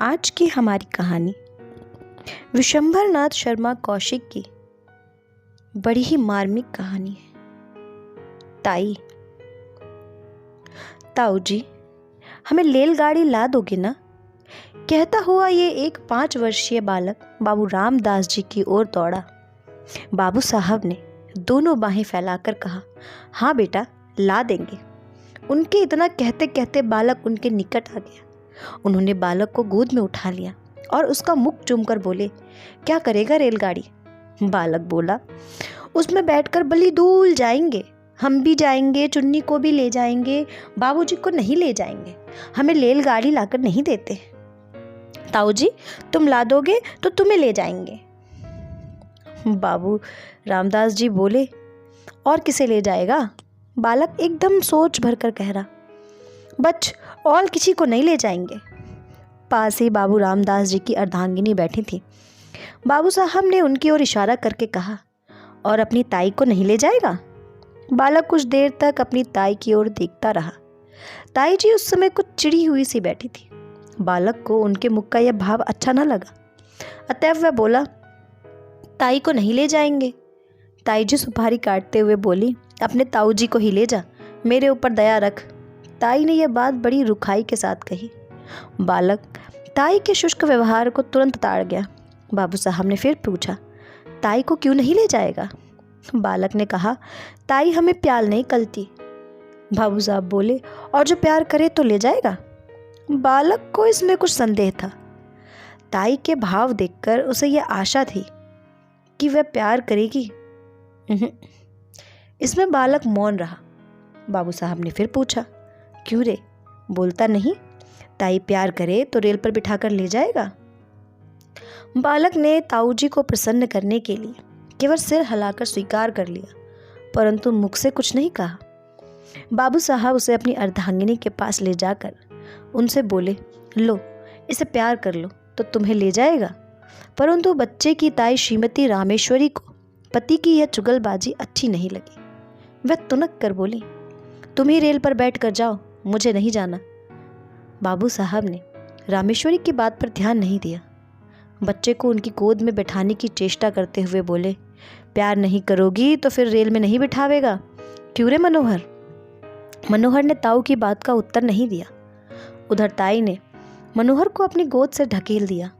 आज की हमारी कहानी विशंभर नाथ शर्मा कौशिक की बड़ी ही मार्मिक कहानी है। ताई। ताऊ जी, हमें रेलगाड़ी ला दोगे ना? कहता हुआ ये एक 5 वर्षीय बालक बाबू रामदास जी की ओर दौड़ा। बाबू साहब ने दोनों बाहें फैलाकर कहा, हाँ बेटा, ला देंगे। उनके इतना कहते कहते बालक उनके निकट आ गया। उन्होंने बालक को गोद में उठा लिया और उसका मुख चूमकर बोले, क्या करेगा रेलगाड़ी? बालक बोला, उसमें बैठकर बली दूर जाएंगे। हम भी जाएंगे, चुन्नी को भी ले जाएंगे, बाबूजी को नहीं ले जाएंगे। हमें रेलगाड़ी लाकर नहीं देते। ताऊ जी, तुम ला दोगे तो तुम्हें ले जाएंगे। बाबू रामदास जी बोले, और किसे ले जाएगा? बालक एकदम सोच भरकर कह रहा, बच, और किसी को नहीं ले जाएंगे। पास ही बाबू रामदास जी की अर्धांगिनी बैठी थी। बाबू साहब ने उनकी ओर इशारा करके कहा, और अपनी ताई को नहीं ले जाएगा? बालक कुछ देर तक अपनी ताई की ओर देखता रहा। ताई जी उस समय कुछ चिड़ी हुई सी बैठी थी। बालक को उनके मुख का यह भाव अच्छा न लगा, अतएव वह बोला, ताई को नहीं ले जाएंगे। ताई जी सुपारी काटते हुए बोली, अपने ताऊ जी को ही ले जा, मेरे ऊपर दया रख। ताई ने यह बात बड़ी रुखाई के साथ कही। बालक ताई के शुष्क व्यवहार को तुरंत ताड़ गया। बाबू साहब ने फिर पूछा, ताई को क्यों नहीं ले जाएगा? बालक ने कहा, ताई हमें प्यार नहीं करती। बाबू साहब बोले, और जो प्यार करे तो ले जाएगा? बालक को इसमें कुछ संदेह था। ताई के भाव देखकर उसे यह आशा थी कि वह प्यार करेगी। इसमें बालक मौन रहा। बाबू साहब ने फिर पूछा, क्यों रे, बोलता नहीं? ताई प्यार करे तो रेल पर बिठाकर ले जाएगा? बालक ने ताऊ जी को प्रसन्न करने के लिए केवल सिर हिलाकर स्वीकार कर लिया, परंतु मुख से कुछ नहीं कहा। बाबू साहब उसे अपनी अर्धांगिनी के पास ले जाकर उनसे बोले, लो, इसे प्यार कर लो तो तुम्हें ले जाएगा। परंतु बच्चे की ताई श्रीमती रामेश्वरी को पति की यह चुगलबाजी अच्छी नहीं लगी। वह तुनक कर बोली, तुम ही रेल पर बैठ कर जाओ, मुझे नहीं जाना। बाबू साहब ने रामेश्वरी की बात पर ध्यान नहीं दिया। बच्चे को उनकी गोद में बैठाने की चेष्टा करते हुए बोले, प्यार नहीं करोगी तो फिर रेल में नहीं बिठावेगा? क्यों रे मनोहर? मनोहर ने ताऊ की बात का उत्तर नहीं दिया। उधर ताई ने मनोहर को अपनी गोद से ढकेल दिया।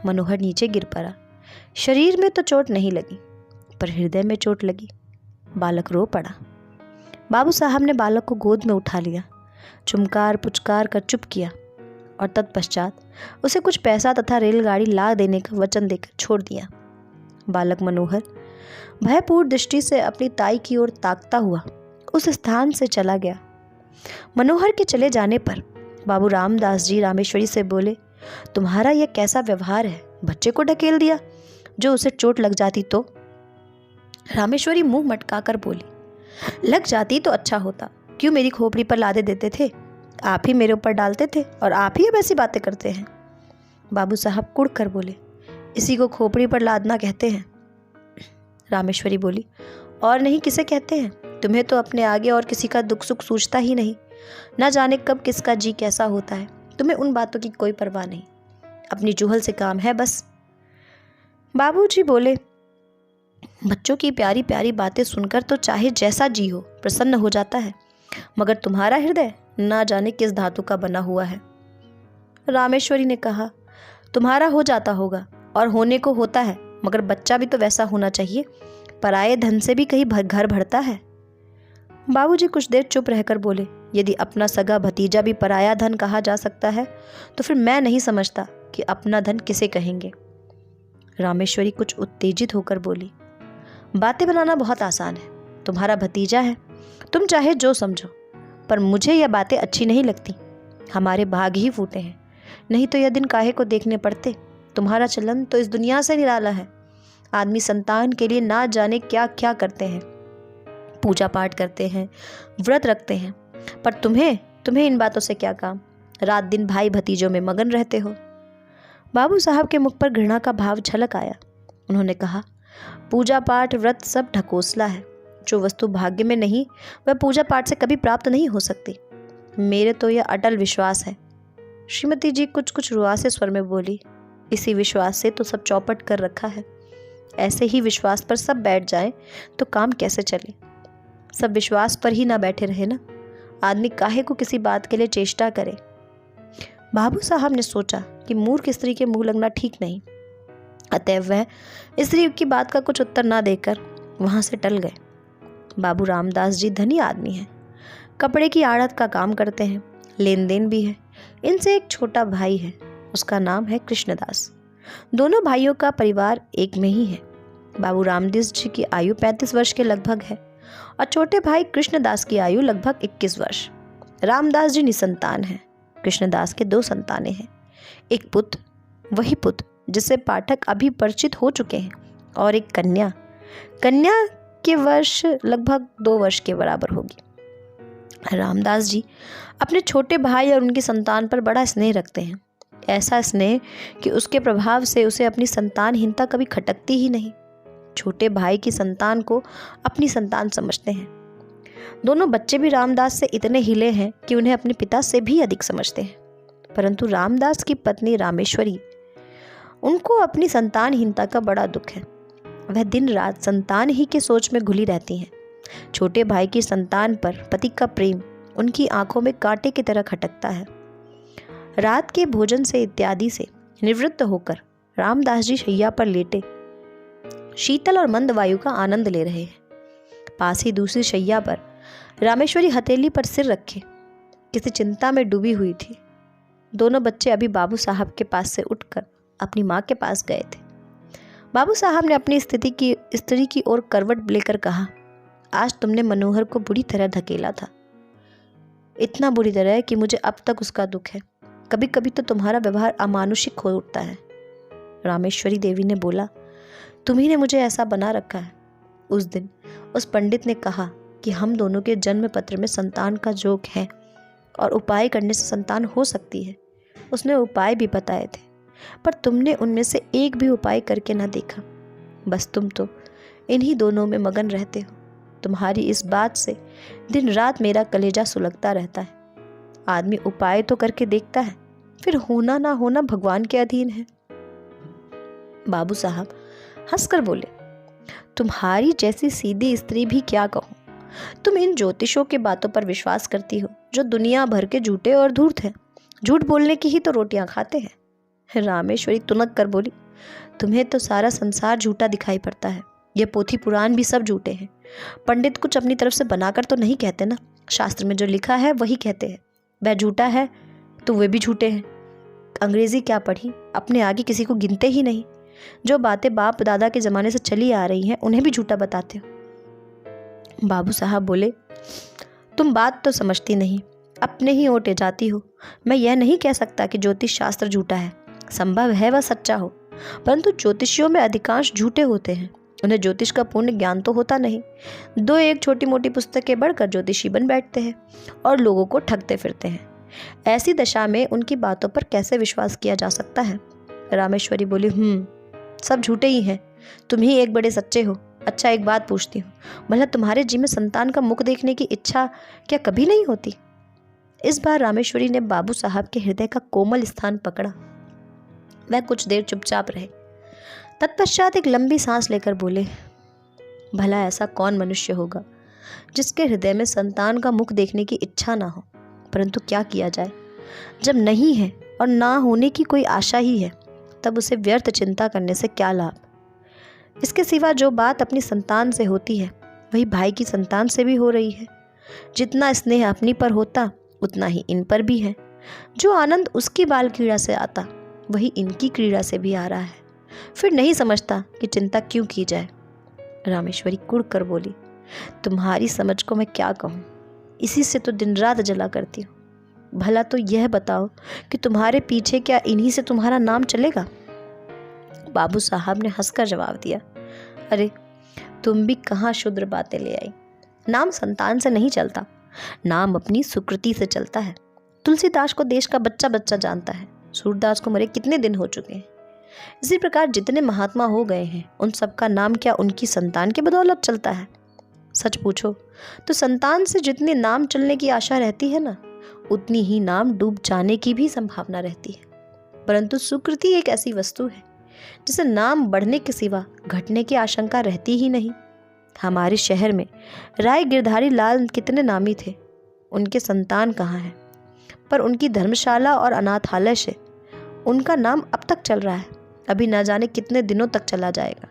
मनोहर नीचे गिर पड़ा। शरीर में तो चोट नहीं लगी, पर हृदय में चोट लगी। बालक रो पड़ा। बाबू साहब ने बालक को गोद में उठा लिया, चुमकार पुचकार कर चुप किया और तत्पश्चात उसे कुछ पैसा तथा रेलगाड़ी ला देने का वचन देकर छोड़ दिया। बालक मनोहर भयपूर्ण दृष्टि से अपनी ताई की ओर ताकता हुआ उस स्थान से चला गया। मनोहर के चले जाने पर बाबू रामदास जी रामेश्वरी से बोले, तुम्हारा यह कैसा व्यवहार है? बच्चे को ढकेल दिया, जो उसे चोट लग जाती तो? रामेश्वरी मुंह मटकाकर बोली, लग जाती तो अच्छा होता, क्यों मेरी खोपड़ी पर लादे देते थे? आप ही मेरे ऊपर डालते थे और आप ही अब ऐसी बातें करते हैं। बाबू साहब कुड़ कर बोले, इसी को खोपड़ी पर लादना कहते हैं। रामेश्वरी बोली, और नहीं किसे कहते हैं? तुम्हें तो अपने आगे और किसी का दुख सुख सूझता ही नहीं। न जाने कब किसका जी कैसा होता है। तुम्हें उन बातों की कोई परवाह नहीं, अपनी चूहल से काम है बस। बाबूजी बोले, बच्चों की प्यारी प्यारी बातें सुनकर तो चाहे जैसा जी हो प्रसन्न हो जाता है, मगर तुम्हारा हृदय ना जाने किस धातु का बना हुआ है। रामेश्वरी ने कहा, तुम्हारा हो जाता होगा और होने को होता है, मगर बच्चा भी तो वैसा होना चाहिए। पराये धन से भी कहीं घर भरता है। बाबूजी कुछ देर चुप रहकर बोले, यदि अपना सगा भतीजा भी पराया धन कहा जा सकता है तो फिर मैं नहीं समझता कि अपना धन किसे कहेंगे। रामेश्वरी कुछ उत्तेजित होकर बोली, बातें बनाना बहुत आसान है। तुम्हारा भतीजा है, तुम चाहे जो समझो, पर मुझे यह बातें अच्छी नहीं लगती। हमारे भाग ही फूटे हैं, नहीं तो यह दिन काहे को देखने पड़ते। तुम्हारा चलन तो इस दुनिया से निराला है। आदमी संतान के लिए ना जाने क्या क्या करते हैं, पूजा पाठ करते हैं, व्रत रखते हैं, पर तुम्हें इन बातों से क्या काम? रात दिन भाई भतीजों में मगन रहते हो। बाबू साहब के मुख पर घृणा का भाव झलक आया। उन्होंने कहा, पूजा पाठ व्रत सब ढकोसला है। जो वस्तु भाग्य में नहीं, वह पूजा पाठ से कभी प्राप्त नहीं हो सकती। मेरे तो यह अटल विश्वास है। श्रीमती जी कुछ कुछ रुआसे स्वर में बोली, इसी विश्वास से तो सब चौपट कर रखा है। ऐसे ही विश्वास पर सब बैठ जाएं तो काम कैसे चले। सब विश्वास पर ही ना बैठे रहे ना, आदमी काहे को किसी बात के लिए चेष्टा करे। बाबू साहब ने सोचा कि मूर्ख स्त्री के मुंह लगना ठीक नहीं, अतएव वह स्त्री की बात का कुछ उत्तर ना देकर वहां से टल गए। बाबू रामदास जी धनी आदमी हैं, कपड़े की आड़त का काम करते हैं, लेन देन भी है। इनसे एक छोटा भाई है, उसका नाम है कृष्णदास। दोनों भाइयों का परिवार एक में ही है। बाबू रामदास जी की आयु 35 वर्ष के लगभग है और छोटे भाई कृष्णदास की आयु लगभग 21 वर्ष। रामदास जी निसंतान हैं। कृष्णदास के 2 संतानें हैं, एक पुत्र, वही पुत्र जिससे पाठक अभी परिचित हो चुके हैं, और एक कन्या। कन्या के वर्ष लगभग 2 वर्ष के बराबर होगी। रामदास जी अपने छोटे भाई और उनकी संतान पर बड़ा स्नेह रखते हैं, ऐसा स्नेह कि उसके प्रभाव से उसे अपनी संतानहीनता कभी खटकती ही नहीं। छोटे भाई की संतान को अपनी संतान समझते हैं। दोनों बच्चे भी रामदास से इतने हिले हैं कि उन्हें अपने पिता से भी अधिक समझते हैं। परंतु रामदास की पत्नी रामेश्वरी, उनको अपनी संतानहीनता का बड़ा दुख है। वह दिन रात संतान ही के सोच में घुली रहती हैं। छोटे भाई की संतान पर पति का प्रेम उनकी आंखों में कांटे की तरह खटकता है। रात के भोजन से इत्यादि से निवृत्त होकर रामदास जी शैया पर लेटे शीतल और मंद वायु का आनंद ले रहे हैं। पास ही दूसरी शैया पर रामेश्वरी हथेली पर सिर रखे किसी चिंता में डूबी हुई थी। दोनों बच्चे अभी बाबू साहब के पास से उठकर अपनी माँ के पास गए थे। बाबू साहब ने अपनी स्त्री की ओर करवट लेकर कहा, आज तुमने मनोहर को बुरी तरह धकेला था, इतना बुरी तरह कि मुझे अब तक उसका दुख है। कभी कभी तो तुम्हारा व्यवहार अमानुषिक हो उठता है। रामेश्वरी देवी ने बोला, तुम्ही ने मुझे ऐसा बना रखा है। उस दिन उस पंडित ने कहा कि हम दोनों के जन्म पत्र में संतान का जोग है और उपाय करने से संतान हो सकती है। उसने उपाय भी बताए थे, पर तुमने उनमें से एक भी उपाय करके ना देखा। बस तुम तो इन्हीं दोनों में मगन रहते हो। तुम्हारी इस बात से दिन रात मेरा कलेजा सुलगता रहता है। आदमी उपाय तो करके देखता है, फिर होना ना होना भगवान के अधीन है। बाबू साहब हंसकर बोले, तुम्हारी जैसी सीधी स्त्री भी क्या कहूँ। तुम इन ज्योतिषों की बातों पर विश्वास करती हो जो दुनिया भर के झूठे और धूर्त हैं। झूठ बोलने की ही तो रोटियां खाते हैं। रामेश्वरी तुनक कर बोली, तुम्हें तो सारा संसार झूठा दिखाई पड़ता है। ये पोथी पुराण भी सब झूठे हैं। पंडित कुछ अपनी तरफ से बनाकर तो नहीं कहते ना, शास्त्र में जो लिखा है वही कहते हैं। वह झूठा है तो वे भी झूठे हैं। अंग्रेजी क्या पढ़ी, अपने आगे किसी को गिनते ही नहीं। जो बातें बाप दादा के ज़माने से चली आ रही हैं उन्हें भी झूठा बताते हो। बाबू साहब बोले, तुम बात तो समझती नहीं, अपने ही ओटे जाती हो। मैं यह नहीं कह सकता कि ज्योतिष शास्त्र झूठा है, संभव है वह सच्चा हो, परंतु ज्योतिषियों में अधिकांश झूठे होते हैं। उन्हें ज्योतिष का पूर्ण ज्ञान तो होता नहीं। 2-1 छोटी मोटी पुस्तकें बढ़कर ज्योतिषी बन बैठते हैं और लोगों को ठगते फिरते हैं। ऐसी दशा में उनकी बातों पर कैसे विश्वास किया जा सकता है। रामेश्वरी बोली, सब झूठे ही हैं, तुम ही एक बड़े सच्चे हो। अच्छा, एक बात पूछती हूँ, भला तुम्हारे जी में संतान का मुख देखने की इच्छा क्या कभी नहीं होती। इस बार रामेश्वरी ने बाबू साहब के हृदय का कोमल स्थान पकड़ा। वह कुछ देर चुपचाप रहे, तत्पश्चात एक लंबी सांस लेकर बोले, भला ऐसा कौन मनुष्य होगा जिसके हृदय में संतान का मुख देखने की इच्छा ना हो। परंतु क्या किया जाए, जब नहीं है और ना होने की कोई आशा ही है, तब उसे व्यर्थ चिंता करने से क्या लाभ। इसके सिवा जो बात अपनी संतान से होती है वही भाई की संतान से भी हो रही है। जितना स्नेह अपनी पर होता उतना ही इन पर भी है। जो आनंद उसकी बाल क्रीड़ा से आता वही इनकी क्रीड़ा से भी आ रहा है। फिर नहीं समझता कि चिंता क्यों की जाए। रामेश्वरी कुड़ कर बोली, तुम्हारी समझ को मैं क्या कहूँ, इसी से तो दिन रात जला करती हूँ। भला तो यह बताओ कि तुम्हारे पीछे क्या इन्हीं से तुम्हारा नाम चलेगा। बाबू साहब ने हंसकर जवाब दिया, अरे तुम भी कहाँ शुद्र बातें ले आई। नाम संतान से नहीं चलता, नाम अपनी सुकृति से चलता है। तुलसीदास को देश का बच्चा बच्चा जानता है। सूरदास को मरे कितने दिन हो चुके हैं। इसी प्रकार जितने महात्मा हो गए हैं उन सबका नाम क्या उनकी संतान के बदौलत चलता है। सच पूछो तो संतान से जितने नाम चलने की आशा रहती है ना, उतनी ही नाम डूब जाने की भी संभावना रहती है। परंतु सुकृति एक ऐसी वस्तु है जिसे नाम बढ़ने के सिवा घटने की आशंका रहती ही नहीं। हमारे शहर में राय गिरधारी लाल कितने नामी थे, उनके संतान कहाँ हैं, पर उनकी धर्मशाला और अनाथालय से उनका नाम अब तक चल रहा है, अभी न जाने कितने दिनों तक चला जाएगा।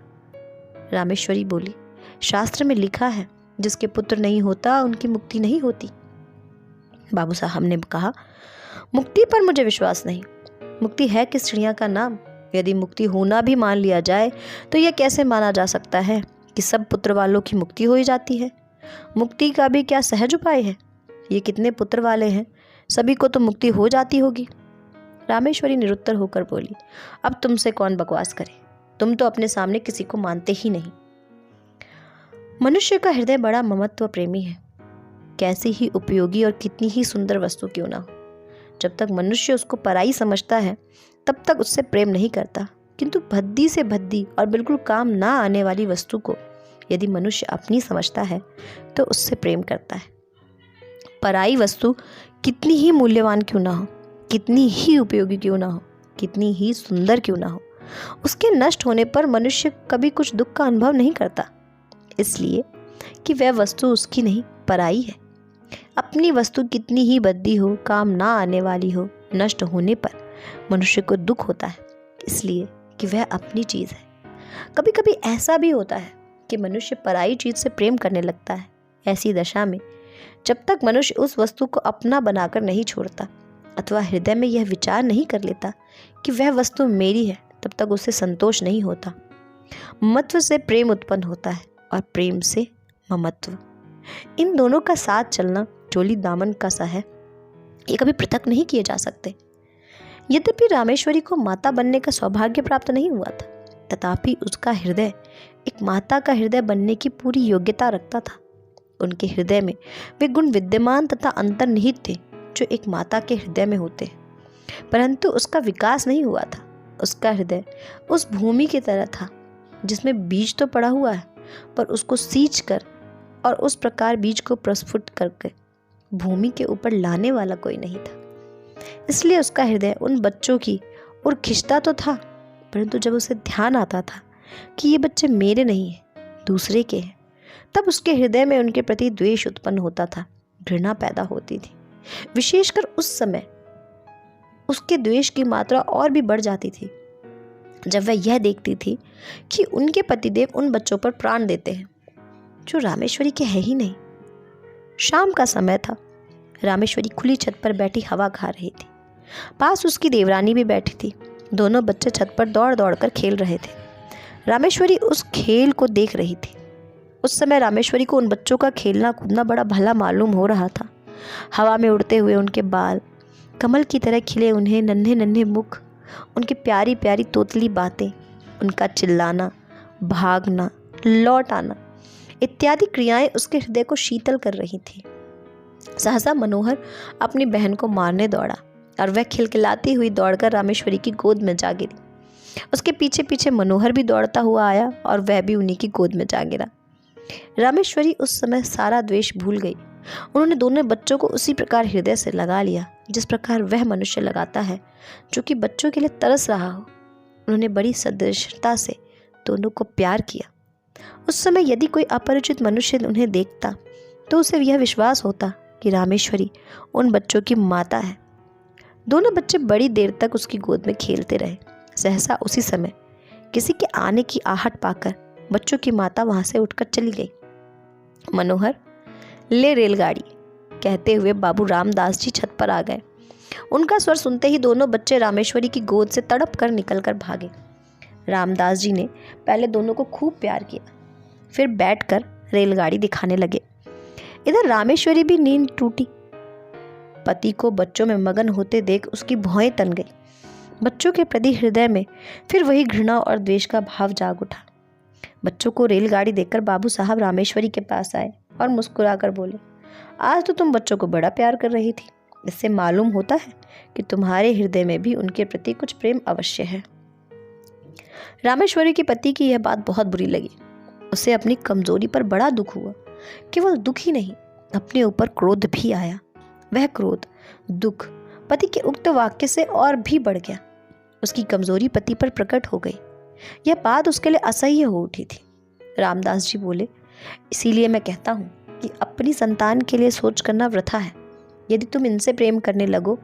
रामेश्वरी बोली, शास्त्र में लिखा है जिसके पुत्र नहीं होता उनकी मुक्ति नहीं होती। बाबू साहब ने कहा, मुक्ति पर मुझे विश्वास नहीं। मुक्ति है किस चिड़िया का नाम? यदि मुक्ति होना भी मान लिया जाए तो यह कैसे माना जा सकता है कि सब पुत्र वालों की मुक्ति हो ही जाती है? मुक्ति का भी क्या सहज उपाय है? ये कितने पुत्र वाले हैं, सभी को तो मुक्ति हो जाती होगी। रामेश्वरी निरुत्तर होकर बोली, अब तुमसे कौन बकवास करे, तुम तो अपने सामने किसी को मानते ही नहीं। मनुष्य का हृदय बड़ा ममत्व प्रेमी है, कैसी ही उपयोगी और कितनी ही सुंदर वस्तु क्यों ना हो। जब तक मनुष्य उसको पराई समझता है तब तक उससे प्रेम नहीं करता, किंतु भद्दी से भद्दी और बिल्कुल काम ना आने वाली वस्तु को यदि मनुष्य अपनी समझता है तो उससे प्रेम करता है। पराई वस्तु कितनी ही मूल्यवान क्यों ना हो, कितनी ही उपयोगी क्यों ना हो, कितनी ही सुंदर क्यों ना हो, उसके नष्ट होने पर मनुष्य कभी कुछ दुख का अनुभव नहीं करता, इसलिए कि वह वस्तु उसकी नहीं, पराई है। अपनी वस्तु कितनी ही बद्दी हो, काम ना आने वाली हो, नष्ट होने पर मनुष्य को दुख होता है, इसलिए कि वह अपनी चीज़ है। कभी कभी ऐसा भी होता है कि मनुष्य पराई चीज़ से प्रेम करने लगता है। ऐसी दशा में जब तक मनुष्य उस वस्तु को अपना बनाकर नहीं छोड़ता अथवा हृदय में यह विचार नहीं कर लेता कि वह वस्तु मेरी है, तब तक उसे संतोष नहीं होता। ममत्व से प्रेम उत्पन्न होता है और प्रेम से ममत्व। इन दोनों का साथ चलना चोली दामन का सा है, ये कभी पृथक नहीं किए जा सकते। यद्यपि रामेश्वरी को माता बनने का सौभाग्य प्राप्त नहीं हुआ था, तथापि उसका हृदय एक माता का हृदय बनने की पूरी योग्यता रखता था। उनके हृदय में वे गुण विद्यमान तथा अंतर्निहित थे जो एक माता के हृदय में होते हैं, परंतु उसका विकास नहीं हुआ था। उसका हृदय उस भूमि की तरह था जिसमें बीज तो पड़ा हुआ है, पर उसको सींच कर और उस प्रकार बीज को प्रस्फुट करके भूमि के ऊपर लाने वाला कोई नहीं था। इसलिए उसका हृदय उन बच्चों की ओर खिंचता तो था, परंतु जब उसे ध्यान आता था कि ये बच्चे मेरे नहीं हैं, दूसरे के हैं, तब उसके हृदय में उनके प्रति द्वेष उत्पन्न होता था, घृणा पैदा होती थी। विशेषकर उस समय उसके द्वेष की मात्रा और भी बढ़ जाती थी जब वह यह देखती थी कि उनके पतिदेव उन बच्चों पर प्राण देते हैं जो रामेश्वरी के है ही नहीं। शाम का समय था। रामेश्वरी खुली छत पर बैठी हवा खा रही थी। पास उसकी देवरानी भी बैठी थी। दोनों बच्चे छत पर दौड़ दौड़ कर खेल रहे थे। रामेश्वरी उस खेल को देख रही थी। उस समय रामेश्वरी को उन बच्चों का खेलना कूदना बड़ा भला मालूम हो रहा था। हवा में उड़ते हुए उनके बाल, कमल की तरह खिले उन्हें नन्हे नन्हे मुख, उनकी प्यारी प्यारी तोतली बातें, उनका चिल्लाना, भागना, लौट आना इत्यादि क्रियाएं उसके हृदय को शीतल कर रही थी। सहसा मनोहर अपनी बहन को मारने दौड़ा और वह खिलखिलाती हुई दौड़कर रामेश्वरी की गोद में जा गिरी। उसके पीछे पीछे मनोहर भी दौड़ता हुआ आया और वह भी उन्हीं की गोद में जा गिरा। रामेश्वरी उस समय सारा द्वेष भूल गई। उन्होंने दोनों बच्चों को उसी प्रकार हृदय से लगा लिया जिस प्रकार वह मनुष्य लगाता है जो कि बच्चों के लिए तरस रहा हो। उन्होंने बड़ी सदृशता से दोनों को प्यार किया। उस समय यदि कोई अपरिचित मनुष्य उन्हें देखता तो उसे यह विश्वास होता कि रामेश्वरी उन बच्चों की माता है। दोनों बच्चे बड़ी देर तक उसकी गोद में खेलते रहे। सहसा उसी समय किसी के आने की आहट पाकर बच्चों की माता वहां से उठकर चली गई। मनोहर, ले रेलगाड़ी, कहते हुए बाबू रामदास जी छत पर आ गए। उनका स्वर सुनते ही दोनों बच्चे रामेश्वरी की गोद से तड़प कर निकल कर भागे। रामदास जी ने पहले दोनों को खूब प्यार किया, फिर बैठकर रेलगाड़ी दिखाने लगे। इधर रामेश्वरी भी नींद टूटी। पति को बच्चों में मगन होते देख उसकी भौहें तन गई। बच्चों के प्रति हृदय में फिर वही घृणा और द्वेष का भाव जाग उठा। बच्चों को रेलगाड़ी देखकर बाबू साहब रामेश्वरी के पास आए और मुस्कुराकर बोले, आज तो तुम बच्चों को बड़ा प्यार कर रही थी। इससे मालूम होता है कि तुम्हारे हृदय में भी उनके प्रति कुछ प्रेम अवश्य है। रामेश्वरी के पति की यह बात बहुत बुरी लगी। उसे अपनी कमजोरी पर बड़ा दुख हुआ। केवल दुख ही नहीं, अपने ऊपर क्रोध भी आया। वह क्रोध दुख पति के उक्त वाक्य से और भी बढ़ गया। उसकी कमजोरी पति पर प्रकट हो गई। यह बात उसके लिए असह्य हो उठी थी। रामदास जी बोले, इसीलिए मैं कहता हूँ कि अपनी संतान के लिए सोच करना वृथा है। यदि तुम इनसे प्रेम करने लगो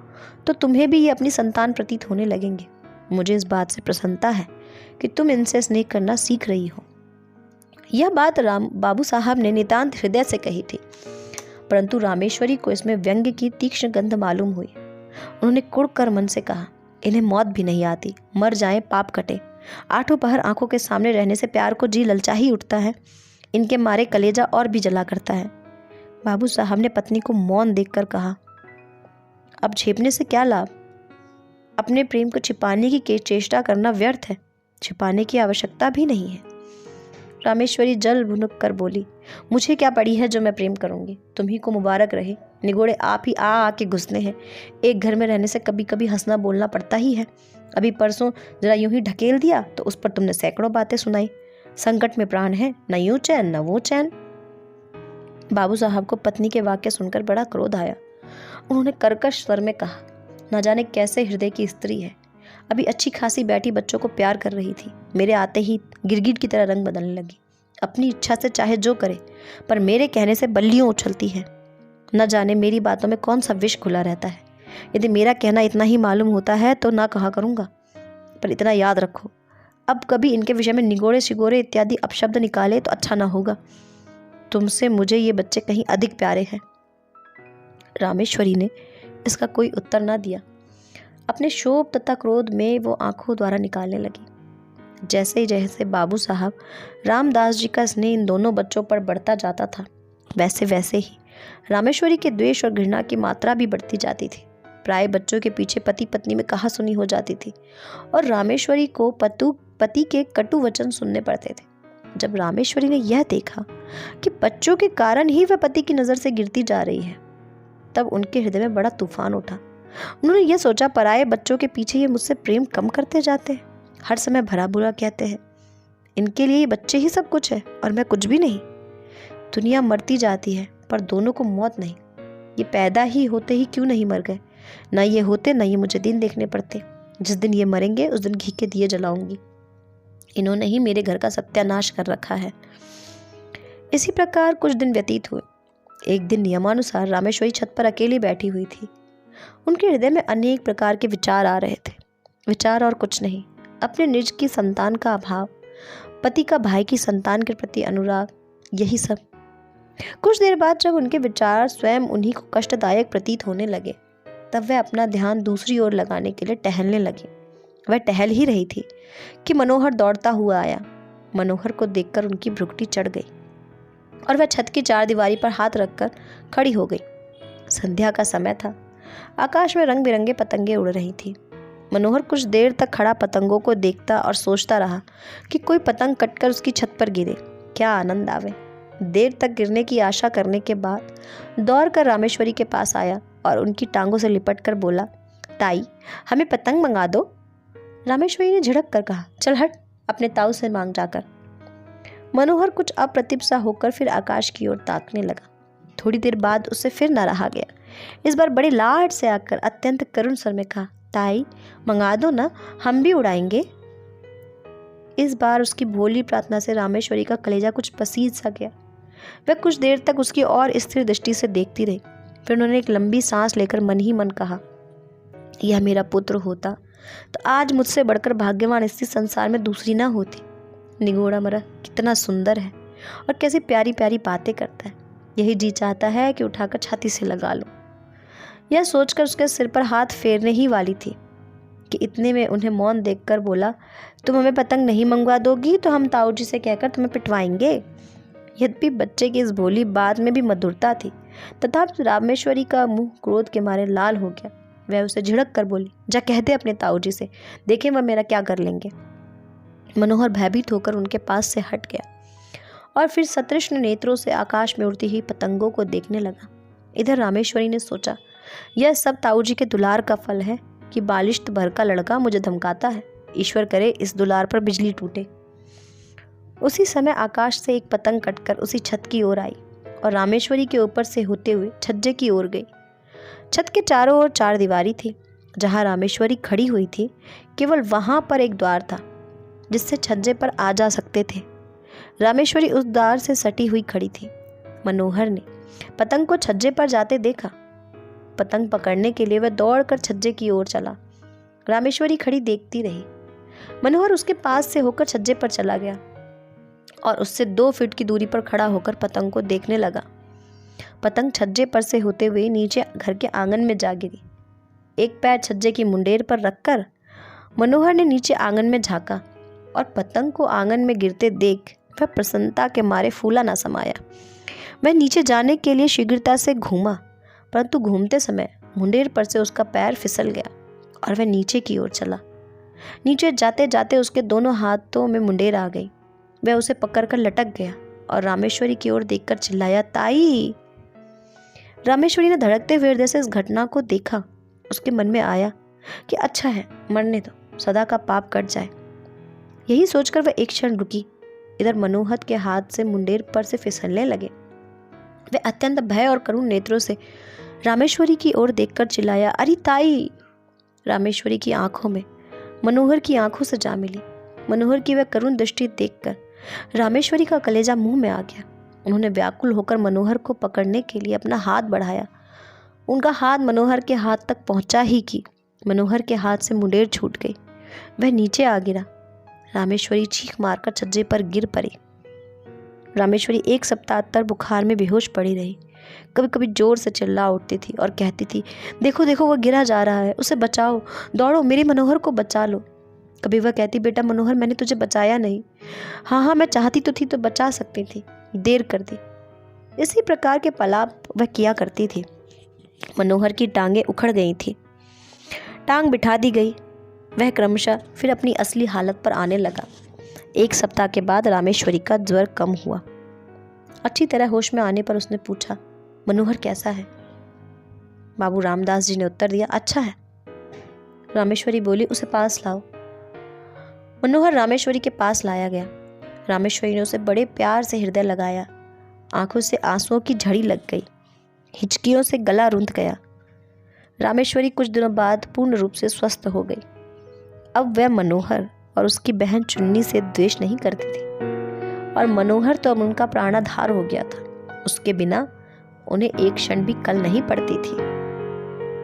तो तुम्हें भी ये अपनी संतान प्रतीत होने लगेंगे। मुझे इस बात से प्रसन्नता है कि तुम इनसे स्नेह करना सीख रही हो। यह बात बाबू साहब ने नितांत हृदय से कही थी, परंतु रामेश्वरी को इसमें व्यंग्य की तीक्ष्ण गंध मालूम हुई। उन्होंने कुढ़ कर मन से कहा, इन्हें मौत भी नहीं आती, मर जाएं पाप कटे। आठों पहर आंखों के सामने रहने से प्यार को जी ललचा ही उठता है। इनके मारे कलेजा और भी जला करता है। बाबू साहब ने पत्नी को मौन देखकर कहा, अब झेपने से क्या लाभ? अपने प्रेम को छिपाने की चेष्टा करना व्यर्थ है। छिपाने की आवश्यकता भी नहीं है। रामेश्वरी जल भुनक कर बोली, मुझे क्या पड़ी है जो मैं प्रेम करूंगी? तुम्ही को मुबारक रहे। निगोड़े आप ही आके घुसने हैं। एक घर में रहने से कभी कभी हंसना बोलना पड़ता ही है। अभी परसों जरा यूं ही ढकेल दिया तो उस पर तुमने सैकड़ों बातें सुनाई। संकट में प्राण है, न यूं चैन न वो चैन। बाबू साहब को पत्नी के वाक्य सुनकर बड़ा क्रोध आया। उन्होंने कर्कश स्वर में कहा, न जाने कैसे हृदय की स्त्री है। अभी अच्छी खासी बैठी बच्चों को प्यार कर रही थी, मेरे आते ही गिरगिट की तरह रंग बदलने लगी। अपनी इच्छा से चाहे जो करे, पर मेरे कहने से बल्लियों उछलती है। न जाने मेरी बातों में कौन सा विष घुला रहता है। यदि मेरा कहना इतना ही मालूम होता है तो ना कहा करूँगा, पर इतना याद रखो, अब कभी इनके विषय में निगोड़े शिगोड़े इत्यादि अपशब्द निकाले तो अच्छा ना होगा। तुमसे मुझे ये बच्चे कहीं अधिक प्यारे हैं। रामेश्वरी ने इसका कोई उत्तर ना दिया। अपने शोभ तथा क्रोध में वो आंखों द्वारा निकालने लगी। जैसे जैसे बाबू साहब रामदास जी का स्नेह इन दोनों बच्चों पर बढ़ता जाता था, वैसे वैसे ही रामेश्वरी के द्वेष और घृणा की मात्रा भी बढ़ती जाती थी। प्राय बच्चों के पीछे पति पत्नी में कहासुनी हो जाती थी और रामेश्वरी को पति के कटु वचन सुनने पड़ते थे। जब रामेश्वरी ने यह देखा कि बच्चों के कारण ही वह पति की नज़र से गिरती जा रही है, तब उनके हृदय में बड़ा तूफान उठा। उन्होंने यह सोचा, पराये बच्चों के पीछे ये मुझसे प्रेम कम करते जाते हैं, हर समय भला बुरा कहते हैं। इनके लिए ये बच्चे ही सब कुछ है और मैं कुछ भी नहीं। दुनिया मरती जाती है पर दोनों को मौत नहीं। ये पैदा ही होते ही क्यों नहीं मर गए? न ये होते न ये मुझे दिन देखने पड़ते। जिस दिन ये मरेंगे उस दिन घी के दिए जलाऊंगी। इन्होंने ही मेरे घर का सत्यानाश कर रखा है। इसी प्रकार कुछ दिन व्यतीत हुए। एक दिन नियमानुसार रामेश्वरी छत पर अकेली बैठी हुई थी। उनके हृदय में अनेक प्रकार के विचार आ रहे थे। विचार और कुछ नहीं, अपने निज की संतान का अभाव, पति का भाई की संतान के प्रति अनुराग, यही सब। कुछ देर बाद जब उनके विचार स्वयं उन्हीं को कष्टदायक प्रतीत होने लगे, तब वह अपना ध्यान दूसरी ओर लगाने के लिए टहलने लगी। वह टहल ही रही थी कि मनोहर दौड़ता हुआ आया। मनोहर को देखकर उनकी भ्रुकुटी चढ़ गई और वह छत की चारदीवारी पर हाथ रखकर खड़ी हो गई। संध्या का समय था। आकाश में रंग बिरंगे पतंगे उड़ रही थी। मनोहर कुछ देर तक खड़ा पतंगों को देखता और सोचता रहा कि कोई पतंग कटकर उसकी छत पर गिरे, क्या आनंद आवे। देर तक गिरने की आशा करने के बाद दौड़कर रामेश्वरी के पास आया और उनकी टांगों से लिपट कर बोला, ताई हमें पतंग मंगा दो। रामेश्वरी ने झिड़क कर कहा, चल हट, अपने ताऊ से मांग जाकर। मनोहर कुछ अप्रतिभ सा होकर फिर आकाश की ओर ताकने लगा। थोड़ी देर बाद उससे फिर न रहा गया। इस बार बड़ी लाड से आकर अत्यंत करुण स्वर में कहा, ताई मंगा दो ना, हम भी उड़ाएंगे। इस बार उसकी भोली प्रार्थना से रामेश्वरी का कलेजा कुछ पसीज सा गया। वह कुछ देर तक उसकी और स्थिर दृष्टि से देखती रही। फिर उन्होंने एक लंबी सांस लेकर मन ही मन कहा, यह मेरा पुत्र होता तो आज मुझसे बढ़कर भाग्यवान स्त्री संसार में दूसरी ना होती। निगोड़ा मरा कितना सुंदर है और कैसी प्यारी प्यारी बातें करता है। यही जी चाहता है कि उठाकर छाती से लगा लूं। यह सोचकर उसके सिर पर हाथ फेरने ही वाली थी कि इतने में उन्हें मौन देखकर बोला, तुम हमें पतंग नहीं मंगवा दोगी तो हम ताऊ जी से कहकर तुम्हें पिटवाएंगे। यद्यपि बच्चे की इस भोली बात में भी मधुरता थी, तथापि रामेश्वरी का मुंह क्रोध के मारे लाल हो गया। वह उसे झिड़क कर बोली, जा कहते अपने ताऊ जी से, देखें वह मेरा क्या कर लेंगे। मनोहर भयभीत होकर उनके पास से हट गया और फिर सतृष्ण नेत्रों से आकाश में उड़ती हुई पतंगों को देखने लगा। इधर रामेश्वरी ने सोचा, यह सब ताऊ जी के दुलार का फल है कि बालिश्त भर का लड़का मुझे धमकाता है। ईश्वर करे इस दुलार पर बिजली टूटे। उसी समय आकाश से एक पतंग कटकर उसी छत की ओर आई और रामेश्वरी के ऊपर से होते हुए छज्जे की ओर गई। छत के चारों ओर चार दीवारी थी। जहाँ रामेश्वरी खड़ी हुई थी केवल वहाँ पर एक द्वार था जिससे छज्जे पर आ जा सकते थे। रामेश्वरी उस द्वार से सटी हुई खड़ी थी। मनोहर ने पतंग को छज्जे पर जाते देखा। पतंग पकड़ने के लिए वह दौड़कर छज्जे की ओर चला। रामेश्वरी खड़ी देखती रही। मनोहर उसके पास से होकर छज्जे पर चला गया और उससे 2 फीट की दूरी पर खड़ा होकर पतंग को देखने लगा। पतंग छज्जे पर से होते हुए नीचे घर के आंगन में जा गिरी। एक पैर छज्जे की मुंडेर पर रखकर मनोहर ने नीचे आंगन में झांका और पतंग को आंगन में गिरते देख वह प्रसन्नता के मारे फूला ना समाया। वह नीचे जाने के लिए शीघ्रता से घूमा, परंतु घूमते समय मुंडेर पर से उसका पैर फिसल गया और वह नीचे की ओर चला। नीचे जाते जाते उसके दोनों हाथों में मुंडेर आ गई। वह उसे पकड़कर लटक गया और रामेश्वरी की ओर देखकर चिल्लाया, ताई। रामेश्वरी ने धड़कते हुए हृदय से इस घटना को देखा। उसके मन में आया कि अच्छा है, मरने दो, सदा का पाप कट जाए। यही सोचकर वह एक क्षण रुकी। इधर मनोहर के हाथ से मुंडेर पर से फिसलने लगे। वह अत्यंत भय और करुण नेत्रों से रामेश्वरी की ओर देखकर चिल्लाया, अरे ताई। रामेश्वरी की आंखों में मनोहर की आंखों से जा मिली। मनोहर की वह करुण दृष्टि देखकर रामेश्वरी का कलेजा मुंह में आ गया। उन्होंने व्याकुल होकर मनोहर को पकड़ने के लिए अपना हाथ बढ़ाया। उनका हाथ मनोहर के हाथ तक पहुंचा ही कि मनोहर के हाथ से मुंडेर छूट गई। वह नीचे आ गिरा। रामेश्वरी चीख मारकर छज्जे पर गिर पड़ी। रामेश्वरी 1 सप्ताह तक बुखार में बेहोश पड़ी रही। कभी कभी जोर से चिल्ला उठती थी और कहती थी, देखो देखो वह गिरा जा रहा है, उसे बचाओ, दौड़ो, मेरे मनोहर को बचा लो। कभी वह कहती, बेटा मनोहर, मैंने तुझे बचाया नहीं। हाँ, मैं चाहती तो थी तो बचा सकती थी, देर कर दी। इसी प्रकार के पलाप वह किया करती थी। मनोहर की टांगें उखड़ गई थी। टांग बिठा दी गई। वह क्रमशः फिर अपनी असली हालत पर आने लगा। 1 सप्ताह के बाद रामेश्वरी का ज्वर कम हुआ। अच्छी तरह होश में आने पर उसने पूछा, मनोहर कैसा है? बाबू रामदास जी ने उत्तर दिया, अच्छा है। रामेश्वरी बोली, उसे पास लाओ। मनोहर रामेश्वरी के पास लाया गया। रामेश्वरी ने उसे बड़े प्यार से हृदय लगाया। आंखों से आंसुओं की झड़ी लग गई। हिचकियों से गला रुंध गया। रामेश्वरी कुछ दिनों बाद पूर्ण रूप से स्वस्थ हो गई। अब वह मनोहर और उसकी बहन चुन्नी से द्वेष नहीं करती थी और मनोहर तो अब उनका प्राणाधार हो गया था। उसके बिना उन्हें एक क्षण भी कल नहीं पड़ती थी।